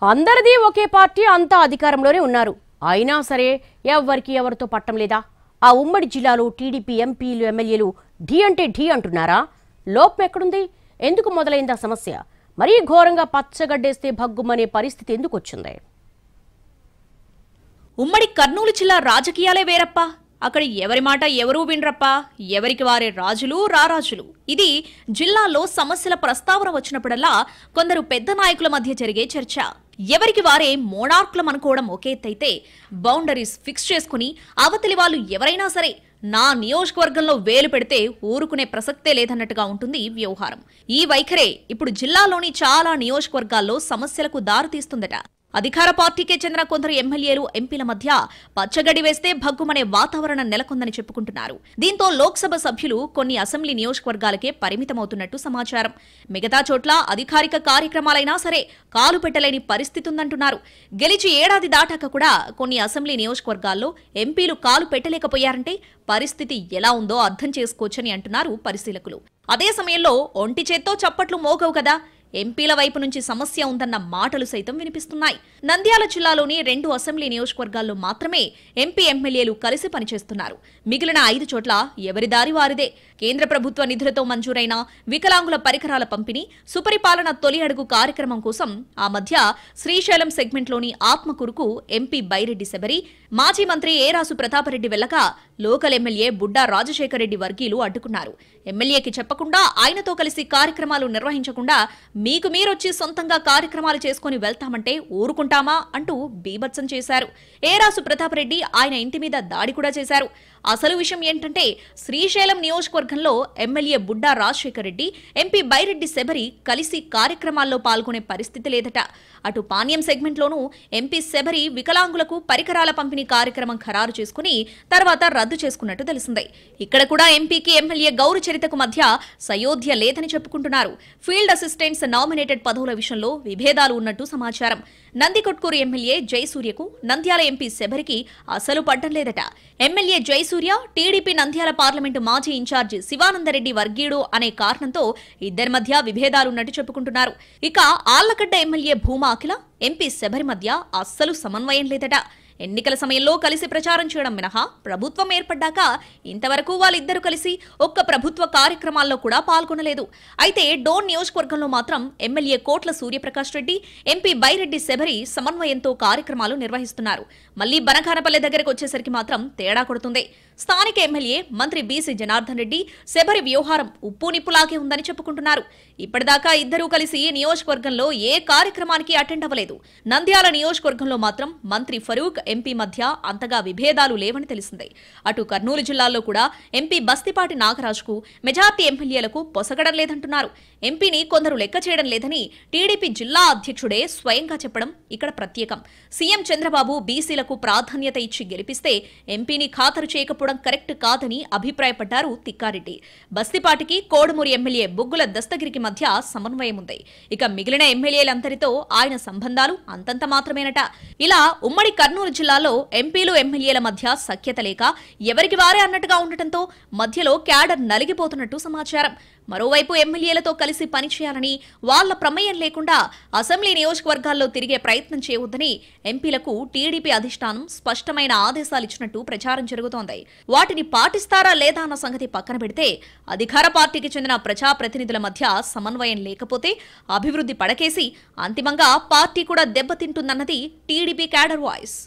అందరిది ఒకే పార్టీ అంతా అధికారంలోనే ఉన్నారు. అయినా సరే ఎవరికి ఎవరితో పట్టం లేదా? ఆ ఉమ్మడి జిల్లాలో టీడీపీ ఎంపీలు ఎమ్మెల్యేలు ఢీ అంటే ఢీ అంటున్నారా? లోపం ఎక్కడుంది? ఎందుకు మొదలైందా సమస్య? మరీ ఘోరంగా పచ్చగడ్డేస్తే భగ్గుమనే పరిస్థితి ఎందుకు వచ్చింది? ఉమ్మడి కర్నూలు జిల్లా రాజకీయాలే వేరప్ప. అక్కడ ఎవరి మాట ఎవరూ వినరప్ప. ఎవరికి వారే రాజులు రారాజులు. ఇది జిల్లాలో సమస్యల ప్రస్తావన వచ్చినప్పుడల్లా కొందరు పెద్ద నాయకుల మధ్య జరిగే చర్చ. ఎవరికి వారే మోనార్కులం అనుకోవడం ఒకే ఎత్తైతే, బౌండరీస్ ఫిక్స్ చేసుకుని అవతలి వాళ్ళు ఎవరైనా సరే నా నియోజకవర్గంలో వేలు పెడితే ఊరుకునే ప్రసక్తే లేదన్నట్టుగా ఉంటుంది వ్యవహారం. ఈ వైఖరే ఇప్పుడు జిల్లాలోని చాలా నియోజకవర్గాల్లో సమస్యలకు దారితీస్తుందట. అధికార పార్టీకే చెందిన కొందరు ఎమ్మెల్యేలు ఎంపీల మధ్య పచ్చగడి వేస్తే భగ్గుమనే వాతావరణం నెలకొందని చెప్పుకుంటున్నారు. దీంతో లోక్సభ సభ్యులు కొన్ని అసెంబ్లీ నియోజకవర్గాలకే పరిమితమవుతున్నట్టు సమాచారం. మిగతా చోట్ల అధికారిక కార్యక్రమాలైనా సరే కాలు పెట్టలేని పరిస్థితి ఉందంటున్నారు. గెలిచి ఏడాది దాటాక కూడా కొన్ని అసెంబ్లీ నియోజకవర్గాల్లో ఎంపీలు కాలు పెట్టలేకపోయారంటే పరిస్థితి ఎలా ఉందో అర్థం చేసుకోవచ్చని అంటున్నారు పరిశీలకులు. అదే సమయంలో ఒంటి చేత్తో చప్పట్లు మోగవు కదా, ఎంపీల వైపు నుంచి సమస్య ఉందన్న మాటలు సైతం వినిపిస్తున్నాయి. నంద్యాల జిల్లాలోని 2 అసెంబ్లీ నియోజకవర్గాల్లో మాత్రమే ఎంపీ ఎమ్మెల్యేలు కలిసి పనిచేస్తున్నారు. మిగిలిన 5 చోట్ల ఎవరి దారి వారిదే. కేంద్ర ప్రభుత్వ నిధులతో మంజూరైన వికలాంగుల పరికరాల పంపిణీ, సుపరిపాలన తొలి అడుగు కార్యక్రమం కోసం ఆ మధ్య శ్రీశైలం సెగ్మెంట్లోని ఆత్మకూరుకు ఎంపీ బైరెడ్డి శబరి, మాజీ మంత్రి ఏరాసు ప్రతాపరెడ్డి వెళ్లక లోకల్ ఎమ్మెల్యే బుడ్డా రాజశేఖర రెడ్డి వర్గీయులు అడ్డుకున్నారు. ఎమ్మెల్యేకి చెప్పకుండా, ఆయనతో కలిసి కార్యక్రమాలు నిర్వహించకుండా మీకు మీరొచ్చి సొంతంగా కార్యక్రమాలు చేసుకుని వెళ్తామంటే ఊరుకుంటామా అంటూ బీభత్సం చేశారు. ఏరాసు ప్రతాపరెడ్డి ఆయన ఇంటి మీద దాడి కూడా చేశారు. అసలు విషయం ఏంటంటే, శ్రీశైలం నియోజకవర్గంలో ఎమ్మెల్యే బుడ్డా రాజశేఖర రెడ్డి, ఎంపీ బైరెడ్డి శబరి కలిసి కార్యక్రమాల్లో పాల్గొనే పరిస్థితి లేదట. అటు పాణ్యం సెగ్మెంట్లోనూ ఎంపీ శబరి వికలాంగులకు పరికరాల పంపిణీ కార్యక్రమం ఖరారు చేసుకుని తర్వాత రద్దు చేసుకున్నట్టు తెలిసిందే. ఇక్కడ కూడా ఎంపీకి ఎమ్మెల్యే గౌరు చరితకు మధ్య సయోధ్య లేదని చెప్పుకుంటున్నారు. ఫీల్డ్ అసిస్టెంట్స్ నామినేటెడ్ పదవుల విషయంలో విభేదాలు ఉన్నట్టు సమాచారం. నందికొట్కూరు ఎమ్మెల్యే జయసూర్యకు నంద్యాల ఎంపీ శబరికి అసలు పడ్డం లేదట. MLA Jayasurya TDP Nandyal parliament మాజీ ఇన్ఛార్జి శివానందరెడ్డి వర్గీయుడు అనే కారణంతో ఇద్దరి మధ్య విభేదాలున్నట్టు చెప్పుకుంటున్నారు. ఇక ఆళ్లగడ్డ ఎమ్మెల్యే భూమా అఖిల, ఎంపీ శబరి మధ్య అస్సలు సమన్వయం లేదట. ఎన్నికల సమయంలో కలిసి ప్రచారం చేయడం మినహా ప్రభుత్వం ఏర్పడ్డాక ఇంతవరకు వాళ్ళిద్దరూ కలిసి ఒక్క ప్రభుత్వ కార్యక్రమాల్లో కూడా పాల్గొనలేదు. అయితే డోన్ నియోజకవర్గంలో మాత్రం ఎమ్మెల్యే కోట్ల సూర్యప్రకాష్ రెడ్డి, ఎంపీ బైరెడ్డి శబరి సమన్వయంతో కార్యక్రమాలు నిర్వహిస్తున్నారు. మళ్లీ బనగానపల్లె దగ్గరకు వచ్చేసరికి మాత్రం తేడా కొడుతుంది. స్థానిక ఎమ్మెల్యే మంత్రి బీసీ జనార్దన్ రెడ్డి, శబరి వ్యవహారం ఉప్పు నిప్పులాగే ఉందని చెప్పుకుంటున్నారు. ఇప్పటిదాకా ఇద్దరూ కలిసి నియోజకవర్గంలో ఏ కార్యక్రమానికి అటెండ్ అవ్వలేదు. నంద్యాల నియోజకవర్గంలో మాత్రం మంత్రి ఫరూక్, ఎంపీ మధ్య అంతగా విభేదాలు లేవని తెలిసిందే. అటు కర్నూలు జిల్లాలో కూడా ఎంపీ బస్తిపాటి నాగరాజుకు మెజార్టీ ఎమ్మెల్యేలకు పొసగడం లేదంటున్నారు. ఎంపీని కొందరు లెక్క చేయడం లేదని టీడీపీ జిల్లా అధ్యక్షుడే స్వయంగా చెప్పడం ఇక్కడ ప్రత్యేకం. సీఎం చంద్రబాబు బీసీలకు ప్రాధాన్యత ఇచ్చి గెలిపిస్తే ఎంపీని ఖాతరు చేయకపోవడం కరెక్ట్ కాదని అభిప్రాయపడ్డారు తిక్కారెడ్డి. బస్తిపాటికి కోడుమూరి ఎమ్మెల్యే బొగ్గుల దస్తగిరికి మధ్య సమన్వయం ఉంది. ఇక మిగిలిన ఎమ్మెల్యేలందరితో ఆయన సంబంధాలు అంతంత మాత్రమేనట. ఇలా ఉమ్మడి కర్నూలు జిల్లాలో ఎంపీలు ఎమ్మెల్యేల మధ్య సఖ్యత లేక ఎవరికి వారే అన్నట్టుగా ఉండటంతో మధ్యలో క్యాడర్ నలిగిపోతున్నట్టు సమాచారం. మరోవైపు ఎమ్మెల్యేలతో కలిసి పనిచేయాలని, వాళ్ల ప్రమేయం లేకుండా అసెంబ్లీ నియోజకవర్గాల్లో తిరిగే ప్రయత్నం చేయవద్దని ఎంపీలకు టీడీపీ అధిష్టానం స్పష్టమైన ఆదేశాలు ఇచ్చినట్టు ప్రచారం జరుగుతోంది. వాటిని పాటిస్తారా లేదా అన్న సంగతి పక్కన పెడితే, అధికార పార్టీకి చెందిన ప్రజాప్రతినిధుల మధ్య సమన్వయం లేకపోతే అభివృద్ధి పడకేసి అంతిమంగా పార్టీ కూడా దెబ్బతింటుందన్నది టీడీపీ క్యాడర్ వాయిస్.